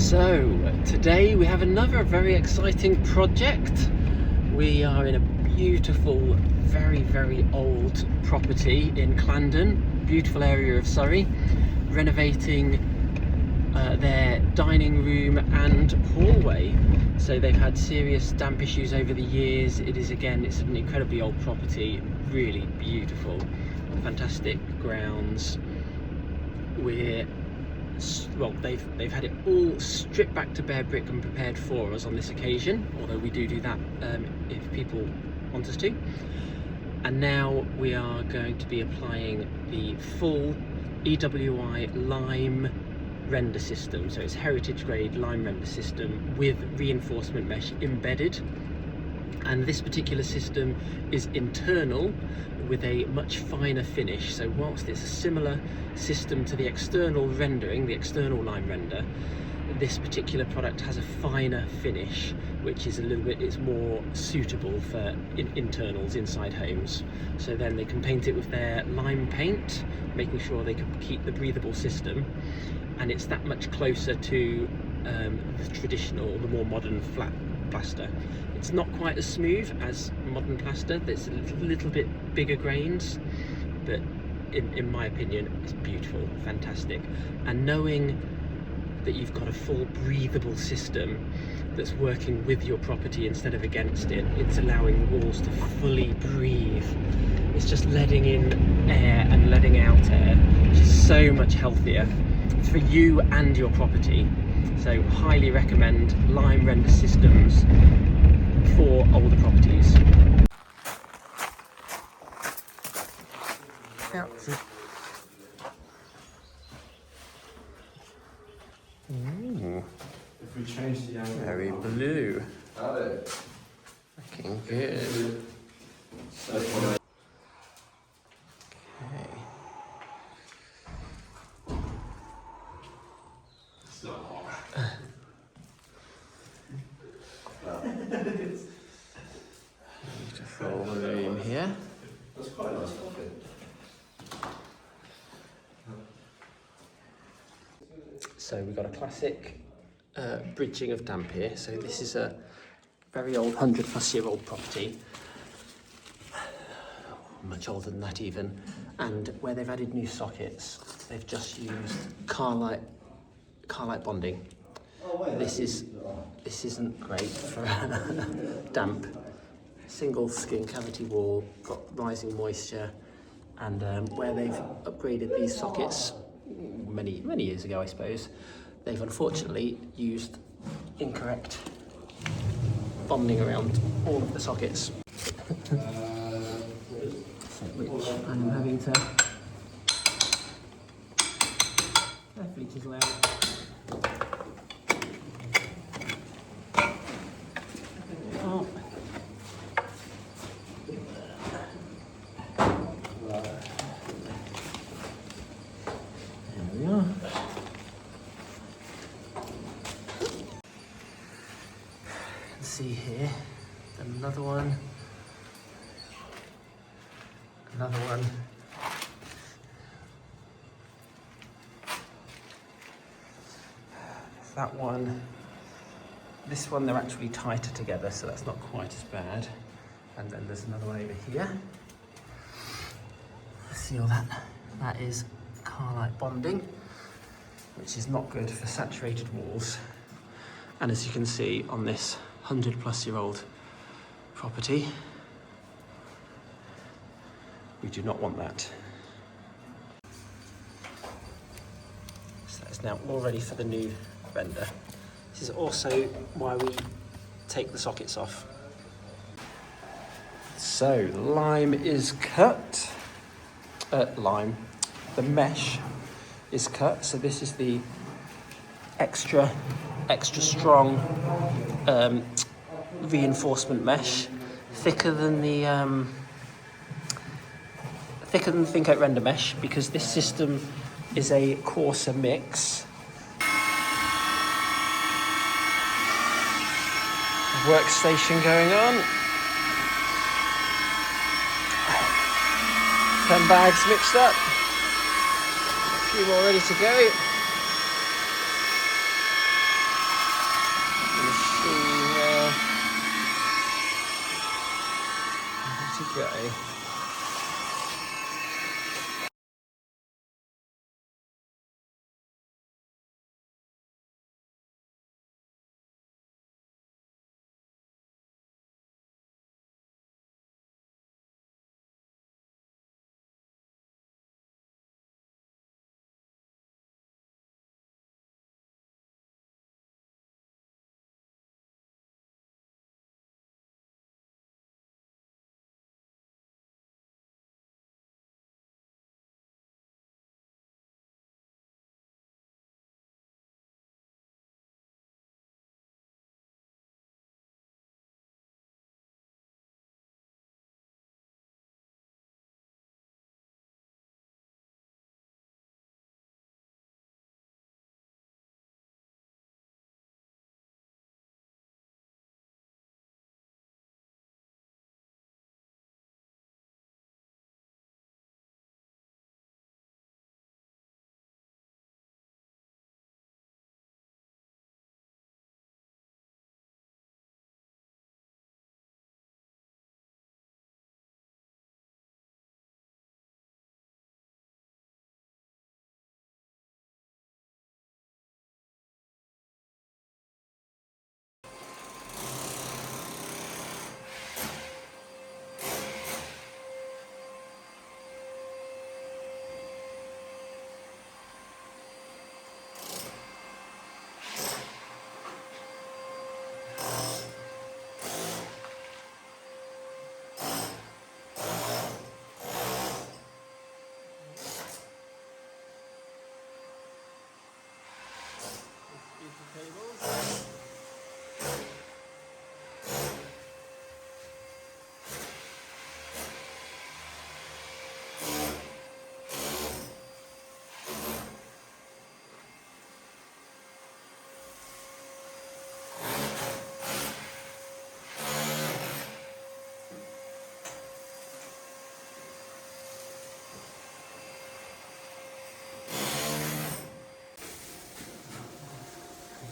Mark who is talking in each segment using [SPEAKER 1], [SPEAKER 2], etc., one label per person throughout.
[SPEAKER 1] So today we have another very exciting project. We are in a beautiful, very old property in Clandon, beautiful area of Surrey, renovating their dining room and hallway. So they've had serious damp issues over the years. It's an incredibly old property, really beautiful, fantastic grounds. They've had it all stripped back to bare brick and prepared for us on this occasion, although we do that if people want us to. And now we are going to be applying the full EWI lime render system. So it's heritage grade lime render system with reinforcement mesh embedded. And this particular system is internal with a much finer finish. So whilst it's a similar system to the external rendering, the external lime render, this particular product has a finer finish, which is it's more suitable for internals inside homes. So then they can paint it with their lime paint, making sure they can keep the breathable system, and it's that much closer to the traditional, the more modern flat plaster. It's not quite as smooth as modern plaster. There's a little bit bigger grains, but in my opinion, it's beautiful, fantastic. And knowing that you've got a full breathable system that's working with your property instead of against it, it's allowing the walls to fully breathe. It's just letting in air and letting out air, which is so much healthier for you and your property. So highly recommend lime render systems for older properties. Ooh.
[SPEAKER 2] If we change the angle.
[SPEAKER 1] Very blue. Looking good. Okay. Beautiful room here.
[SPEAKER 2] That's quite a nice coffee.
[SPEAKER 1] So we've got a classic bridging of damp here. So this is a very old, 100+ year old property, much older than that even. And where they've added new sockets, they've just used Carlite bonding. This isn't great for damp. Single skin cavity wall, got rising moisture, and where they've upgraded these sockets many years ago, I suppose, they've unfortunately used incorrect bonding around all of the sockets, which I'm having to carefully chisel out. Oh. There we are. Let's see here, another one. That one. This one, they're actually tighter together, so that's not quite as bad. And then there's another one over here. See all that? That is Carlite bonding, which is not good for saturated walls. And as you can see on this 100+ year old property, we do not want that. So that is now all ready for the new render. This is also why we take the sockets off. So lime is cut. The mesh is cut. So this is the extra strong reinforcement mesh, thicker than the Thin Coat render mesh, because this system is a coarser mix. Workstation going on. 10 bags mixed up. A few more ready to go.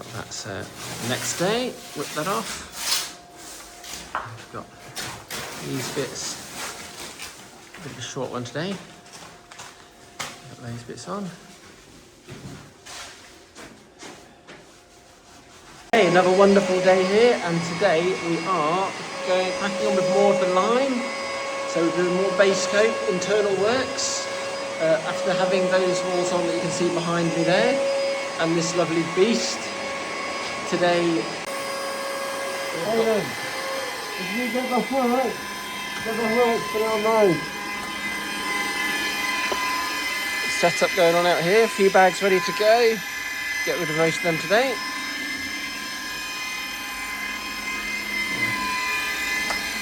[SPEAKER 1] Got that next day, whip that off. We've got these bits, a bit of a short one today. Got those bits on. Hey, another wonderful day here, and today we are cracking on with more of the lime. So we're doing more base coat, internal works. After having those walls on that you can see behind me there, and this lovely beast. Today,
[SPEAKER 3] Hey, if you get the work, put it on those.
[SPEAKER 1] setup going on out here. A few bags ready to go. Get rid of most of them today.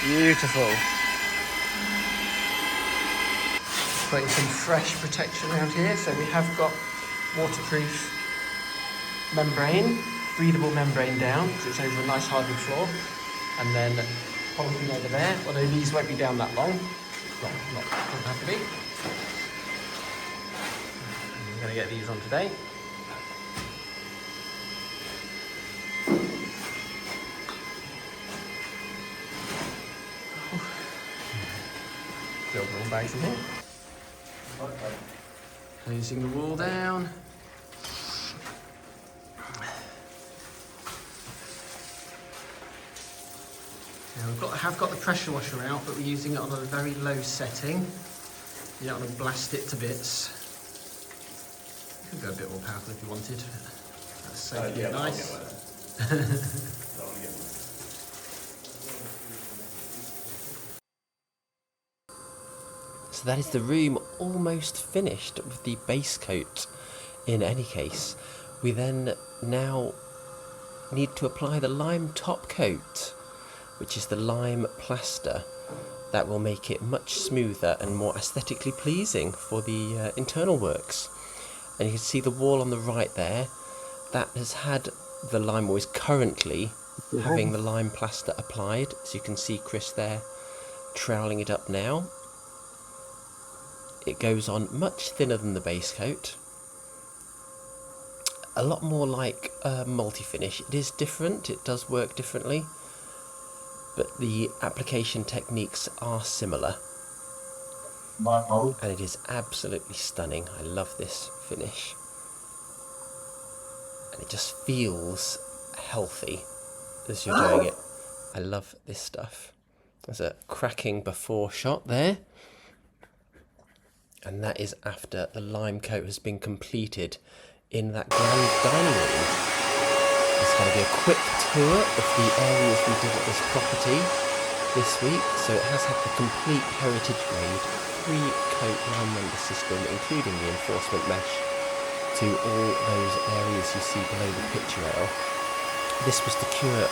[SPEAKER 1] Beautiful. Putting some fresh protection around here. So we have got waterproof membrane, breathable membrane down, because it's over a nice hardwood floor. And then polythene over there, although these won't be down that long. Not doesn't have to be. I'm going to get these on today. Build more bags in here. Closing the wall down. Now have got the pressure washer out, but we're using it on a very low setting. You don't want to blast it to bits. You could go a bit more powerful if you wanted. That's so nice. So that is the room almost finished with the base coat. In any case, we then now need to apply the lime top coat, which is the lime plaster. That will make it much smoother and more aesthetically pleasing for the internal works. And you can see the wall on the right there, that has had the lime, or is currently having the lime plaster applied. As you can see Chris there troweling it up now. It goes on much thinner than the base coat. A lot more like multi-finish. It is different, it does work differently, but the application techniques are similar. And it is absolutely stunning. I love this finish. And it just feels healthy as you're doing it. I love this stuff. There's a cracking before shot there. And that is after the lime coat has been completed in that grand dining room. It's going to be a quick tour of the areas we did at this property this week. So it has had the complete heritage grade 3-coat lime render system, including reinforcement mesh, to all those areas you see below the picture rail. This was to cure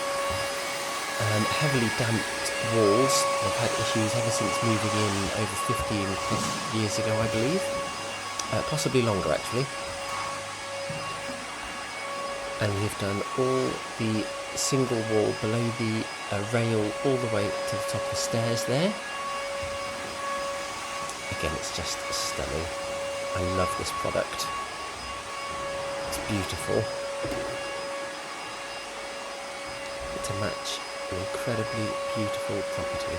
[SPEAKER 1] heavily damped walls. They've had issues ever since moving in over 15 plus years ago, I believe. Possibly longer, actually. And we've done all the single wall below the rail all the way to the top of the stairs there. Again, it's just stunning. I love this product. It's beautiful. To match an incredibly beautiful property.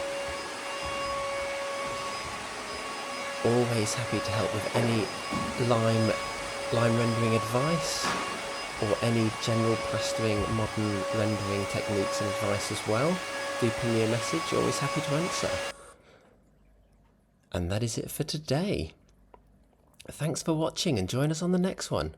[SPEAKER 1] Always happy to help with any lime rendering advice, or any general plastering, modern rendering techniques and advice as well. Do ping me a message, always happy to answer. And that is it for today. Thanks for watching, and join us on the next one.